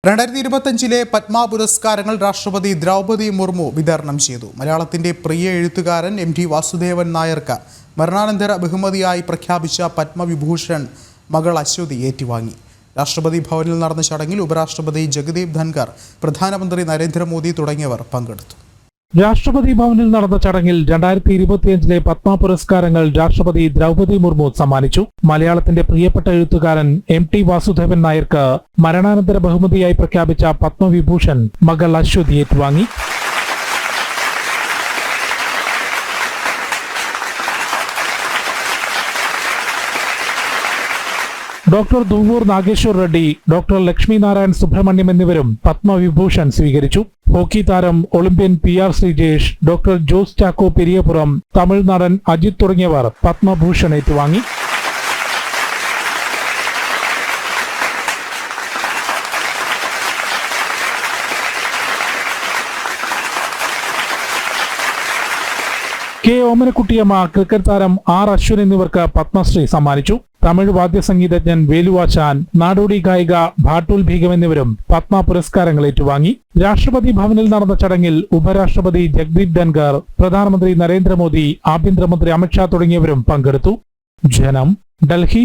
2025 പത്മ പുരസ്കാരങ്ങൾ രാഷ്ട്രപതി ദ്രൗപദി മുർമു വിതരണം ചെയ്തു. മലയാളത്തിന്റെ പ്രിയ എഴുത്തുകാരൻ MT വാസുദേവൻ നായർക്ക് മരണാനന്തര ബഹുമതിയായി പ്രഖ്യാപിച്ച പത്മവിഭൂഷൺ മകൾ അശ്വതി ഏറ്റുവാങ്ങി. രാഷ്ട്രപതി ഭവനിൽ നടന്ന ചടങ്ങിൽ ഉപരാഷ്ട്രപതി ജഗദീപ് ധൻഖർ, പ്രധാനമന്ത്രി നരേന്ദ്രമോദി തുടങ്ങിയവർ പങ്കെടുത്തു. രാഷ്ട്രപതി ഭവനിൽ നടന്ന ചടങ്ങിൽ 2025 പത്മ പുരസ്കാരങ്ങൾ രാഷ്ട്രപതി ദ്രൗപദി മുർമു സമ്മാനിച്ചു. മലയാളത്തിന്റെ പ്രിയപ്പെട്ട എഴുത്തുകാരൻ MT വാസുദേവൻ നായർക്ക് മരണാനന്തര ബഹുമതിയായി പ്രഖ്യാപിച്ച പത്മവിഭൂഷൺ മകൾ അശ്വതി ഏറ്റുവാങ്ങി. ഡോക്ടർ ദുവ്വൂർ നാഗേശ്വർ റെഡ്ഡി, ഡോക്ടർ ലക്ഷ്മി നാരായൺ സുബ്രഹ്മണ്യം എന്നിവരും പത്മവിഭൂഷൺ സ്വീകരിച്ചു. ഹോക്കി താരം Olympian PR Sreejesh, doctor Jose Chacko Periyapuram, തമിഴ്നാടൻ അജിത് തുടങ്ങിയവർ പത്മഭൂഷൺ ഏറ്റുവാങ്ങി. K. ഓമനക്കുട്ടിയമ്മ, ക്രിക്കറ്റ് താരം R. അശ്വിൻ എന്നിവർക്ക് പത്മശ്രീ സമ്മാനിച്ചു. തമിഴ് വാദ്യസംഗീതജ്ഞൻ വേലുവാച്ചാൻ, നാടോടി ഗായിക ഭാട്ടൂൽ ബീഗം എന്നിവരും പത്മ പുരസ്കാരങ്ങൾ ഏറ്റുവാങ്ങി. രാഷ്ട്രപതി ഭവനിൽ നടന്ന ചടങ്ങിൽ ഉപരാഷ്ട്രപതി ജഗദീപ് ധൻഖർ, പ്രധാനമന്ത്രി നരേന്ദ്രമോദി, ആഭ്യന്തരമന്ത്രി അമിത്ഷാ തുടങ്ങിയവരും പങ്കെടുത്തു. ജനം, ഡൽഹി.